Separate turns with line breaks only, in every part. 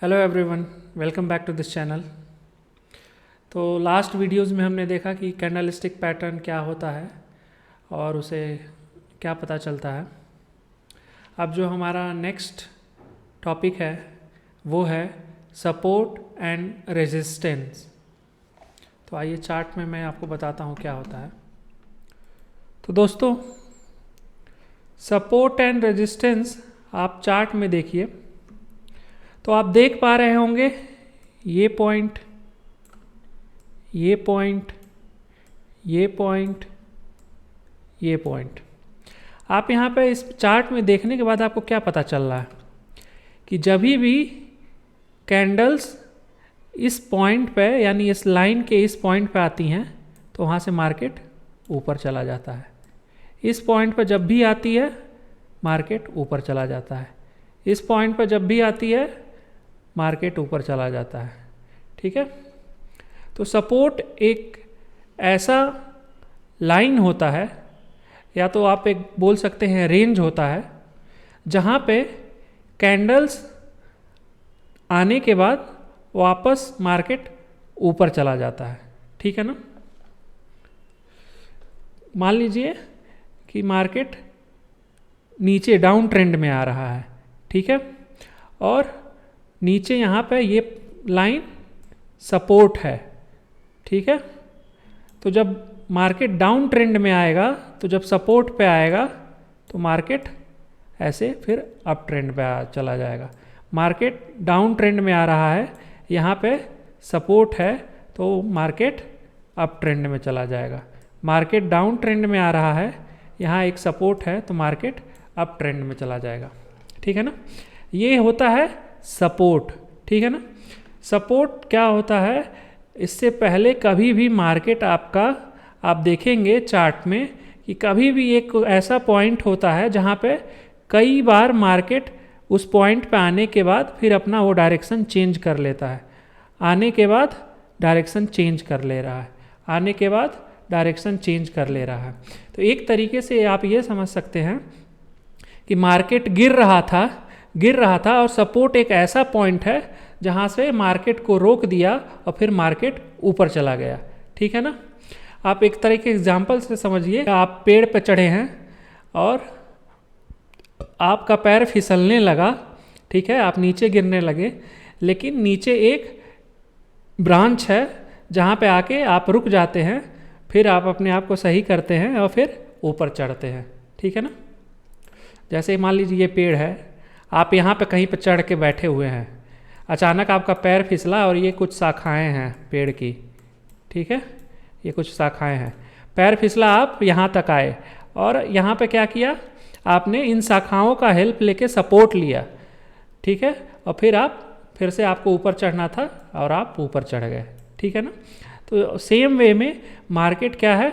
Hello everyone, welcome back to this channel. तो last videos में हमने देखा कि कैंडलस्टिक पैटर्न क्या होता है और उसे क्या पता चलता है। अब जो हमारा नेक्स्ट टॉपिक है वो है सपोर्ट एंड रेजिस्टेंस। तो आइए चार्ट में मैं आपको बताता हूँ क्या होता है। तो दोस्तों, सपोर्ट एंड रेजिस्टेंस आप चार्ट में देखिए तो आप देख पा रहे होंगे ये पॉइंट, ये पॉइंट, ये पॉइंट, ये पॉइंट। आप यहाँ पे इस चार्ट में देखने के बाद आपको क्या पता चल रहा है कि जब भी कैंडल्स इस पॉइंट पे यानी इस लाइन के इस पॉइंट पे आती हैं तो वहाँ से मार्केट ऊपर चला जाता है। इस पॉइंट पर जब भी आती है मार्केट ऊपर चला जाता है। इस पॉइंट पर जब भी आती है मार्केट ऊपर चला जाता है। ठीक है। तो सपोर्ट एक ऐसा लाइन होता है या तो आप एक बोल सकते हैं रेंज होता है जहाँ पे कैंडल्स आने के बाद वापस मार्केट ऊपर चला जाता है। ठीक है ना। मान लीजिए कि मार्केट नीचे डाउन ट्रेंड में आ रहा है। ठीक है। और नीचे यहाँ पे ये लाइन सपोर्ट है। ठीक है। तो जब मार्केट डाउन ट्रेंड में आएगा तो जब सपोर्ट पे आएगा तो मार्केट ऐसे फिर अप ट्रेंड पे चला जाएगा। मार्केट डाउन ट्रेंड में आ रहा है, यहाँ पे सपोर्ट है तो मार्केट अप ट्रेंड में चला जाएगा। मार्केट डाउन ट्रेंड में आ रहा है, यहाँ एक सपोर्ट है तो मार्केट अप ट्रेंड में चला जाएगा। ठीक है ना। ये होता है सपोर्ट। ठीक है ना। सपोर्ट क्या होता है, इससे पहले कभी भी मार्केट आपका आप देखेंगे चार्ट में कि कभी भी एक ऐसा पॉइंट होता है जहाँ पे कई बार मार्केट उस पॉइंट पे आने के बाद फिर अपना वो डायरेक्शन चेंज कर लेता है। आने के बाद डायरेक्शन चेंज कर ले रहा है, आने के बाद डायरेक्शन चेंज कर ले रहा है। तो एक तरीके से आप ये समझ सकते हैं कि मार्केट गिर रहा था और सपोर्ट एक ऐसा पॉइंट है जहाँ से मार्केट को रोक दिया और फिर मार्केट ऊपर चला गया। ठीक है ना। आप एक तरह के एग्जाम्पल से समझिए, आप पेड़ पर चढ़े हैं और आपका पैर फिसलने लगा। ठीक है। आप नीचे गिरने लगे, लेकिन नीचे एक ब्रांच है जहाँ पे आके आप रुक जाते हैं, फिर आप अपने आप को सही करते हैं और फिर ऊपर चढ़ते हैं। ठीक है ना। जैसे मान लीजिए ये पेड़ है, आप यहाँ पे कहीं पे चढ़ के बैठे हुए हैं, अचानक आपका पैर फिसला और ये कुछ शाखाएं हैं पेड़ की। ठीक है। ये कुछ शाखाएं हैं, पैर फिसला, आप यहाँ तक आए और यहाँ पे क्या किया, आपने इन शाखाओं का हेल्प लेके सपोर्ट लिया। ठीक है। और फिर फिर से आपको ऊपर चढ़ना था और आप ऊपर चढ़ गए। ठीक है ना। तो सेम वे में मार्केट क्या है,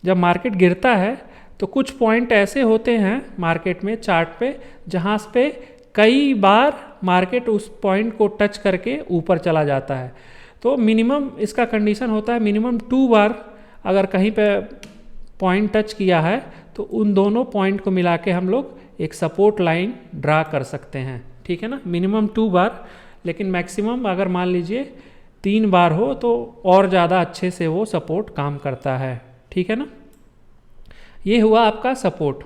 जब मार्केट गिरता है तो कुछ पॉइंट ऐसे होते हैं मार्केट में चार्ट पे जहाँ पे कई बार मार्केट उस पॉइंट को टच करके ऊपर चला जाता है। तो मिनिमम इसका कंडीशन होता है मिनिमम 2 बार अगर कहीं पे पॉइंट टच किया है तो उन दोनों पॉइंट को मिला के हम लोग एक सपोर्ट लाइन ड्रा कर सकते हैं। ठीक है ना। मिनिमम 2 बार, लेकिन मैक्सिमम अगर मान लीजिए 3 बार हो तो और ज़्यादा अच्छे से वो सपोर्ट काम करता है। ठीक है ना। ये हुआ आपका सपोर्ट।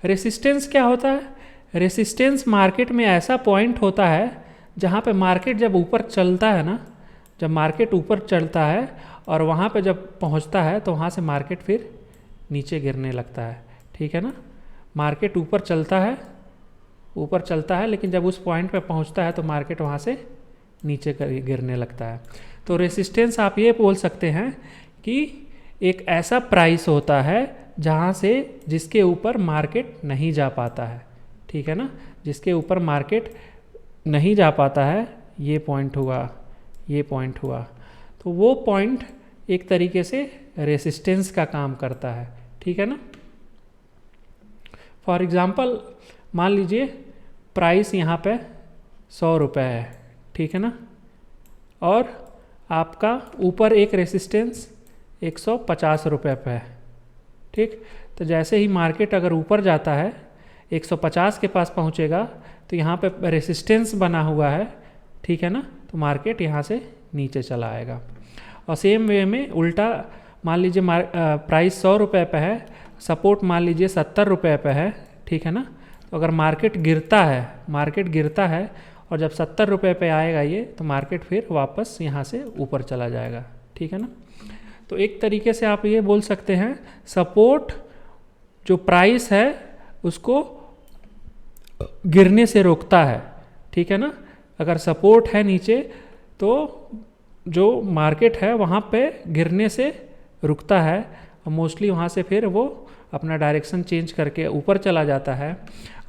रेसिस्टेंस क्या होता है, रेसिस्टेंस मार्केट में ऐसा पॉइंट होता है जहाँ पे मार्केट जब ऊपर चलता है ना, जब मार्केट ऊपर चलता है और वहाँ पे जब पहुँचता है तो वहाँ से मार्केट फिर नीचे गिरने लगता है। ठीक है ना। मार्केट ऊपर चलता है लेकिन जब उस पॉइंट पे पहुँचता है तो मार्केट वहाँ से नीचे गिरने लगता है। तो रेसिस्टेंस आप ये बोल सकते हैं कि एक ऐसा प्राइस होता है जहाँ से जिसके ऊपर मार्केट नहीं जा पाता है। ठीक है ना। जिसके ऊपर मार्केट नहीं जा पाता है, ये पॉइंट हुआ, ये पॉइंट हुआ, तो वो पॉइंट एक तरीके से रेसिस्टेंस का काम करता है। ठीक है ना। फॉर एग्ज़ाम्पल मान लीजिए प्राइस यहाँ पे 100 रुपये है। ठीक है ना। और आपका ऊपर एक रेसिस्टेंस 150 रुपये पे है। ठीक। तो जैसे ही मार्केट अगर ऊपर जाता है 150 के पास पहुँचेगा तो यहाँ पे रेसिस्टेंस बना हुआ है ठीक है ना, तो मार्केट यहाँ से नीचे चला आएगा। और सेम वे में उल्टा, मान लीजिए प्राइस 100 रुपये पे है, सपोर्ट मान लीजिए 70 रुपये पे है, ठीक है ना, तो अगर मार्केट गिरता है और जब 70 रुपये पे आएगा ये, तो मार्केट फिर वापस यहाँ से ऊपर चला जाएगा, ठीक है ना। तो एक तरीके से आप ये बोल सकते हैं, सपोर्ट जो प्राइस है उसको गिरने से रोकता है, ठीक है ना। अगर सपोर्ट है नीचे तो जो मार्केट है वहाँ पे गिरने से रुकता है, और मोस्टली वहाँ से फिर वो अपना डायरेक्शन चेंज करके ऊपर चला जाता है।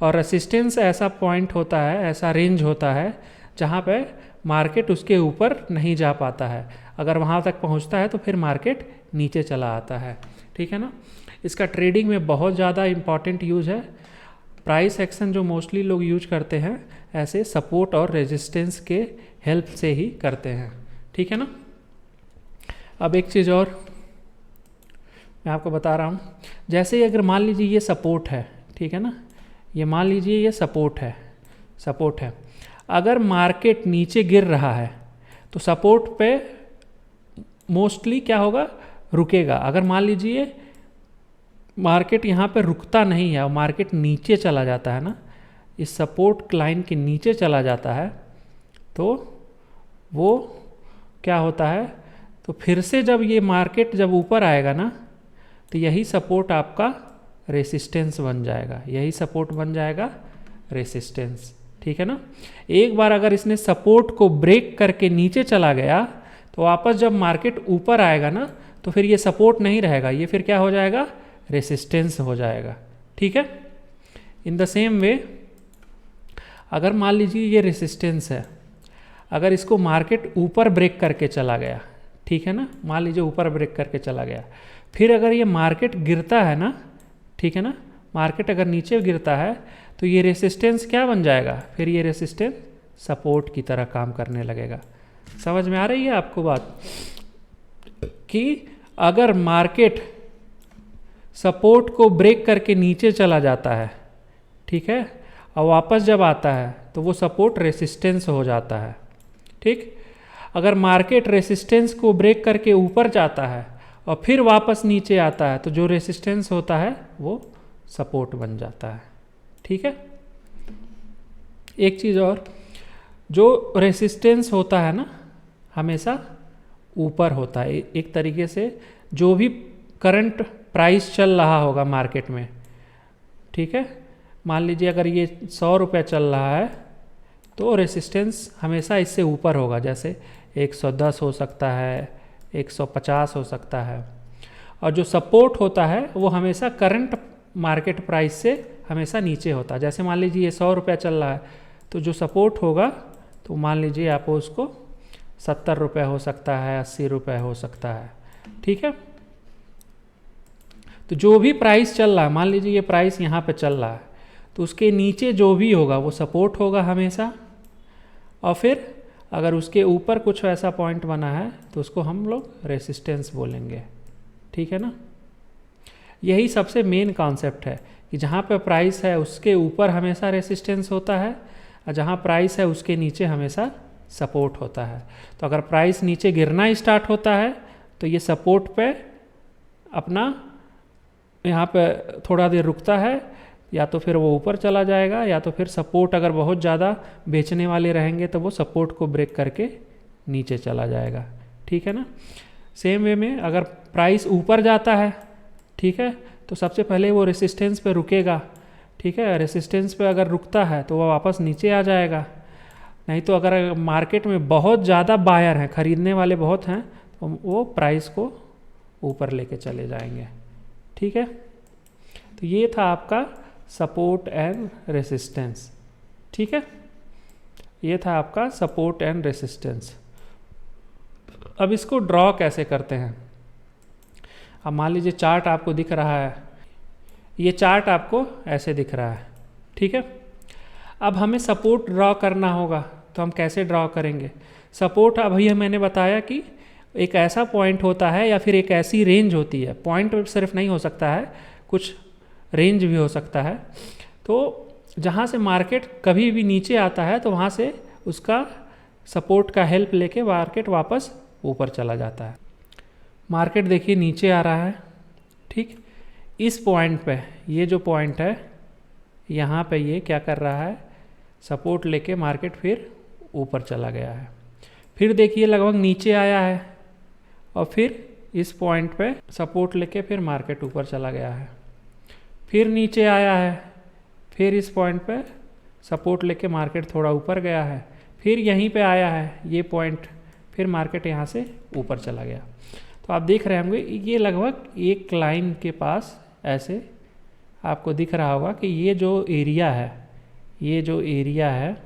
और रेसिस्टेंस ऐसा पॉइंट होता है, ऐसा रेंज होता है जहाँ पे मार्केट उसके ऊपर नहीं जा पाता है। अगर वहाँ तक पहुँचता है तो फिर मार्केट नीचे चला आता है, ठीक है ना। इसका ट्रेडिंग में बहुत ज़्यादा इम्पॉर्टेंट यूज है। प्राइस एक्शन जो मोस्टली लोग यूज करते हैं ऐसे सपोर्ट और रेजिस्टेंस के हेल्प से ही करते हैं, ठीक है ना। अब एक चीज़ और मैं आपको बता रहा हूँ, जैसे अगर मान लीजिए ये सपोर्ट है, ठीक है ना, ये मान लीजिए ये सपोर्ट है, अगर मार्केट नीचे गिर रहा है तो सपोर्ट पे मोस्टली क्या होगा, रुकेगा। अगर मान लीजिए मार्केट यहाँ पे रुकता नहीं है और मार्केट नीचे चला जाता है ना, इस सपोर्ट लाइन के नीचे चला जाता है, तो वो क्या होता है, तो फिर से जब ये मार्केट जब ऊपर आएगा ना, तो यही सपोर्ट आपका रेसिस्टेंस बन जाएगा, यही सपोर्ट बन जाएगा रेसिस्टेंस, ठीक है ना। एक बार अगर इसने सपोर्ट को ब्रेक करके नीचे चला गया तो वापस जब मार्केट ऊपर आएगा ना, तो फिर ये सपोर्ट नहीं रहेगा, ये फिर क्या हो जाएगा, रेसिस्टेंस हो जाएगा, ठीक है। इन द सेम वे अगर मान लीजिए ये रेसिस्टेंस है, अगर इसको मार्केट ऊपर ब्रेक करके चला गया, ठीक है ना, मान लीजिए ऊपर ब्रेक करके चला गया, फिर अगर ये मार्केट गिरता है ना, ठीक है ना, मार्केट अगर नीचे गिरता है तो ये रेसिस्टेंस क्या बन जाएगा, फिर ये रेसिस्टेंस सपोर्ट की तरह काम करने लगेगा। समझ में आ रही है आपको बात, कि अगर मार्केट सपोर्ट को ब्रेक करके नीचे चला जाता है, ठीक है, और वापस जब आता है तो वो सपोर्ट रेसिस्टेंस हो जाता है, ठीक। अगर मार्केट रेसिस्टेंस को ब्रेक करके ऊपर जाता है और फिर वापस नीचे आता है, तो जो रेसिस्टेंस होता है वो सपोर्ट बन जाता है, ठीक है। एक चीज़ और, जो रेसिस्टेंस होता है ना हमेशा ऊपर होता है। एक तरीके से जो भी करंट प्राइस चल रहा होगा मार्केट में, ठीक है, मान लीजिए अगर ये 100 रुपये चल रहा है तो रेसिस्टेंस हमेशा इससे ऊपर होगा, जैसे 110 हो सकता है, 150 हो सकता है। और जो सपोर्ट होता है वो हमेशा करंट मार्केट प्राइस से हमेशा नीचे होता है। जैसे मान लीजिए ये 100 रुपये चल रहा है, तो जो सपोर्ट होगा तो मान लीजिए आप उसको 70 रुपये हो सकता है, 80 रुपये हो सकता है, ठीक है। तो जो भी प्राइस चल रहा है, मान लीजिए ये प्राइस यहाँ पे चल रहा है, तो उसके नीचे जो भी होगा वो सपोर्ट होगा हमेशा, और फिर अगर उसके ऊपर कुछ ऐसा पॉइंट बना है तो उसको हम लोग रेसिस्टेंस बोलेंगे, ठीक है ना। यही सबसे मेन कॉन्सेप्ट है कि जहाँ पे प्राइस है उसके ऊपर हमेशा रेसिस्टेंस होता है, और जहाँ प्राइस है उसके नीचे हमेशा सपोर्ट होता है। तो अगर प्राइस नीचे गिरना स्टार्ट होता है तो ये सपोर्ट पे अपना यहाँ पे थोड़ा देर रुकता है, या तो फिर वो ऊपर चला जाएगा, या तो फिर सपोर्ट अगर बहुत ज़्यादा बेचने वाले रहेंगे तो वो सपोर्ट को ब्रेक करके नीचे चला जाएगा, ठीक है ना। सेम वे में अगर प्राइस ऊपर जाता है, ठीक है, तो सबसे पहले वो रेसिस्टेंस पे रुकेगा, ठीक है, रेसिस्टेंस पे अगर रुकता है तो वो वापस नीचे आ जाएगा। नहीं तो अगर मार्केट में बहुत ज़्यादा बायर हैं, खरीदने वाले बहुत हैं, तो वो प्राइस को ऊपर लेके चले जाएंगे, ठीक है। तो ये था आपका सपोर्ट एंड रेसिस्टेंस, ठीक है, ये था आपका सपोर्ट एंड रेसिस्टेंस। अब इसको ड्रॉ कैसे करते हैं। अब मान लीजिए चार्ट आपको दिख रहा है, ये चार्ट आपको ऐसे दिख रहा है, ठीक है। अब हमें सपोर्ट ड्रॉ करना होगा, तो हम कैसे ड्रॉ करेंगे सपोर्ट। अभी मैंने बताया कि एक ऐसा पॉइंट होता है या फिर एक ऐसी रेंज होती है, पॉइंट सिर्फ नहीं हो सकता है, कुछ रेंज भी हो सकता है। तो जहाँ से मार्केट कभी भी नीचे आता है तो वहाँ से उसका सपोर्ट का हेल्प लेके मार्केट वापस ऊपर चला जाता है। मार्केट देखिए नीचे आ रहा है, ठीक। इस पॉइंट पे, ये जो पॉइंट है यहाँ पे, ये क्या कर रहा है, सपोर्ट लेके मार्केट फिर ऊपर चला गया है। फिर देखिए लगभग नीचे आया है और फिर इस पॉइंट पे सपोर्ट लेके फिर मार्केट ऊपर चला गया है। फिर नीचे आया है, फिर इस पॉइंट पे सपोर्ट लेके मार्केट थोड़ा ऊपर गया है। फिर यहीं पे आया है ये पॉइंट, फिर मार्केट यहाँ से ऊपर चला गया। तो आप देख रहे होंगे ये लगभग एक लाइन के पास ऐसे आपको दिख रहा होगा कि ये जो एरिया है, ये जो एरिया है,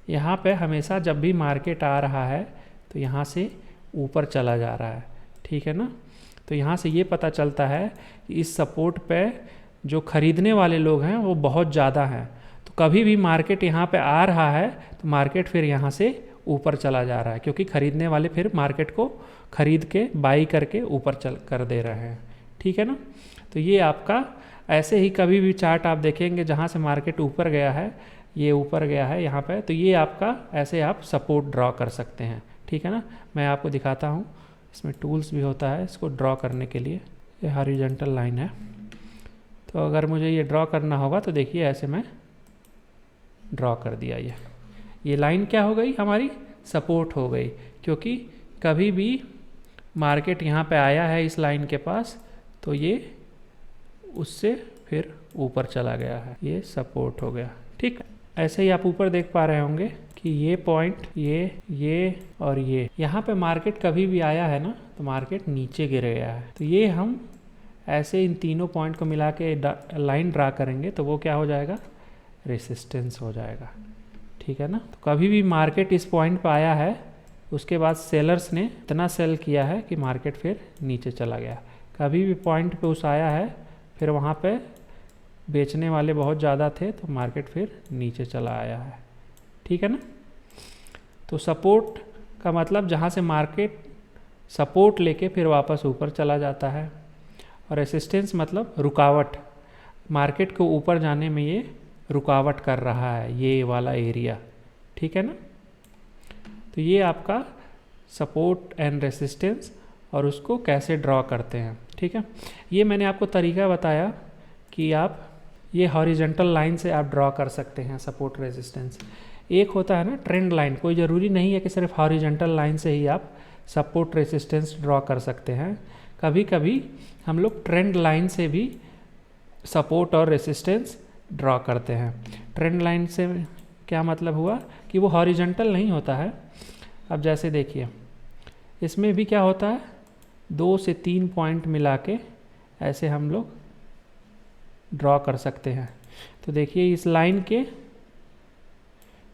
यहाँ पे हमेशा जब भी मार्केट आ रहा है तो यहाँ से ऊपर चला जा रहा है, ठीक है ना। तो यहाँ से ये पता चलता है कि इस सपोर्ट पे जो खरीदने वाले लोग हैं वो बहुत ज़्यादा हैं। तो कभी भी मार्केट यहाँ पे आ रहा है तो मार्केट फिर यहाँ से ऊपर चला जा रहा है, क्योंकि खरीदने वाले फिर मार्केट को खरीद के बाई करके ऊपर चल कर दे रहे हैं, ठीक है ना। तो ये आपका ऐसे ही कभी भी चार्ट आप देखेंगे जहाँ से मार्केट ऊपर गया है, ये ऊपर गया है यहाँ पे, तो ये आपका ऐसे आप सपोर्ट ड्रॉ कर सकते हैं, ठीक है ना। मैं आपको दिखाता हूँ, इसमें टूल्स भी होता है इसको ड्रॉ करने के लिए। ये हॉरिजॉन्टल लाइन है, तो अगर मुझे ये ड्रॉ करना होगा तो देखिए ऐसे मैं ड्रॉ कर दिया। ये लाइन क्या हो गई, हमारी सपोर्ट हो गई, क्योंकि कभी भी मार्केट यहाँ पे आया है इस लाइन के पास तो ये उससे फिर ऊपर चला गया है, ये सपोर्ट हो गया, ठीक। ऐसे ही आप ऊपर देख पा रहे होंगे कि ये पॉइंट, ये और ये, यहाँ पे मार्केट कभी भी आया है ना तो मार्केट नीचे गिर गया है। तो ये हम ऐसे इन तीनों पॉइंट को मिला के लाइन ड्रा करेंगे तो वो क्या हो जाएगा, रेसिस्टेंस हो जाएगा, ठीक है ना। तो कभी भी मार्केट इस पॉइंट पे आया है, उसके बाद सेलर्स ने इतना सेल किया है कि मार्केट फिर नीचे चला गया। कभी भी पॉइंट पे उस आया है, फिर वहाँ पे बेचने वाले बहुत ज़्यादा थे तो मार्केट फिर नीचे चला आया है, ठीक है ना। तो सपोर्ट का मतलब जहाँ से मार्केट सपोर्ट लेके फिर वापस ऊपर चला जाता है, और रेसिस्टेंस मतलब रुकावट, मार्केट को ऊपर जाने में ये रुकावट कर रहा है, ये वाला एरिया, ठीक है ना। तो ये आपका सपोर्ट एंड रेसिस्टेंस, और उसको कैसे ड्रॉ करते हैं, ठीक है। ये मैंने आपको तरीका बताया कि आप ये हॉरिजॉन्टल लाइन से आप ड्रॉ कर सकते हैं सपोर्ट रेजिस्टेंस। एक होता है ना ट्रेंड लाइन, कोई ज़रूरी नहीं है कि सिर्फ हॉरिजॉन्टल लाइन से ही आप सपोर्ट रेजिस्टेंस ड्रॉ कर सकते हैं। कभी कभी हम लोग ट्रेंड लाइन से भी सपोर्ट और रेजिस्टेंस ड्रॉ करते हैं। ट्रेंड लाइन से क्या मतलब हुआ कि वो हॉरिजॉन्टल नहीं होता है। अब जैसे देखिए इसमें भी क्या होता है, 2 से 3 पॉइंट मिला के ऐसे हम लोग ड्रॉ कर सकते हैं। तो देखिए इस लाइन के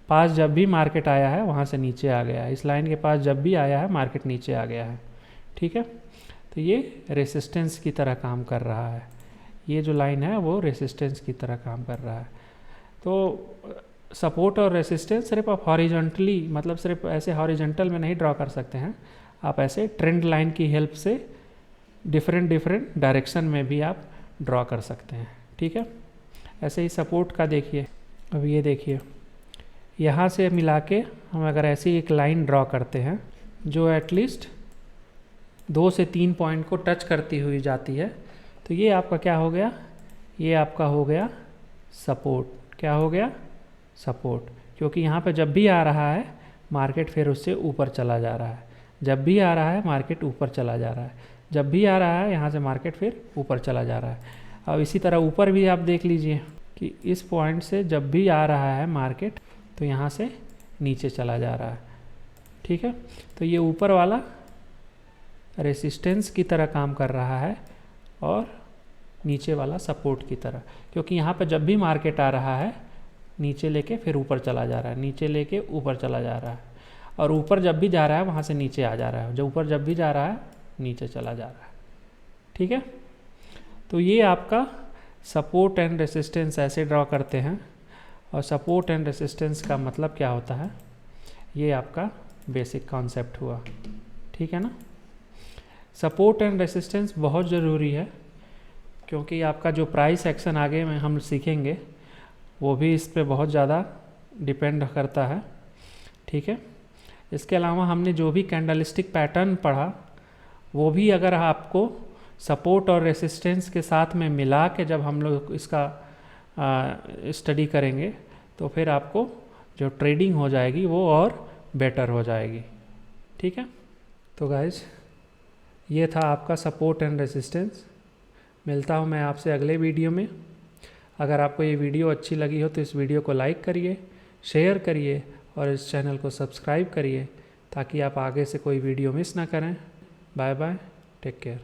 पास जब भी मार्केट आया है वहाँ से नीचे आ गया है, इस लाइन के पास जब भी आया है मार्केट नीचे आ गया है, ठीक है। तो ये रेसिस्टेंस की तरह काम कर रहा है, ये जो लाइन है वो रेसिस्टेंस की तरह काम कर रहा है। तो सपोर्ट और रेसिस्टेंस सिर्फ आप हॉरिजॉन्टली, मतलब सिर्फ ऐसे हॉरिजॉन्टल में नहीं ड्रॉ कर सकते हैं, आप ऐसे ट्रेंड लाइन की हेल्प से डिफरेंट डायरेक्शन में भी आप ड्रॉ कर सकते हैं, ठीक है। ऐसे ही सपोर्ट का देखिए, अब ये देखिए यहाँ से मिला के हम अगर ऐसी एक लाइन ड्रॉ करते हैं जो एटलीस्ट 2 से 3 पॉइंट को टच करती हुई जाती है, तो ये आपका क्या हो गया, ये आपका हो गया सपोर्ट। क्या हो गया, सपोर्ट, क्योंकि यहाँ पे जब भी आ रहा है मार्केट फिर उससे ऊपर चला जा रहा है, जब भी आ रहा है मार्केट ऊपर चला जा रहा है, जब भी आ रहा है यहाँ से मार्केट फिर ऊपर चला जा रहा है। अब इसी तरह ऊपर भी आप देख लीजिए कि इस पॉइंट से जब भी आ रहा है मार्केट तो यहाँ से नीचे चला जा रहा है, ठीक है। तो ये ऊपर वाला रेसिस्टेंस की तरह काम कर रहा है और नीचे वाला सपोर्ट की तरह, क्योंकि यहाँ पे जब भी मार्केट आ रहा है नीचे लेके फिर ऊपर चला जा रहा है, नीचे लेके ऊपर चला जा रहा है, और ऊपर जब भी जा रहा है वहाँ से नीचे आ जा रहा है, जो ऊपर जब भी जा रहा है नीचे चला जा रहा है, ठीक है। तो ये आपका सपोर्ट एंड रेसिस्टेंस ऐसे ड्रॉ करते हैं, और सपोर्ट एंड रेसिस्टेंस का मतलब क्या होता है, ये आपका बेसिक कॉन्सेप्ट हुआ, ठीक है ना। सपोर्ट एंड रेसिस्टेंस बहुत ज़रूरी है, क्योंकि आपका जो प्राइस एक्शन आगे में हम सीखेंगे वो भी इस पे बहुत ज़्यादा डिपेंड करता है, ठीक है। इसके अलावा हमने जो भी कैंडलस्टिक पैटर्न पढ़ा वो भी अगर आपको सपोर्ट और रेसिस्टेंस के साथ में मिला के जब हम लोग इसका स्टडी करेंगे तो फिर आपको जो ट्रेडिंग हो जाएगी वो और बेटर हो जाएगी। ठीक है, तो गाइज ये था आपका सपोर्ट एंड रेसिस्टेंस। मिलता हूँ मैं आपसे अगले वीडियो में। अगर आपको ये वीडियो अच्छी लगी हो तो इस वीडियो को लाइक करिए, शेयर करिए और इस चैनल को सब्सक्राइब करिए ताकि आप आगे से कोई वीडियो मिस ना करें। Bye bye, take care.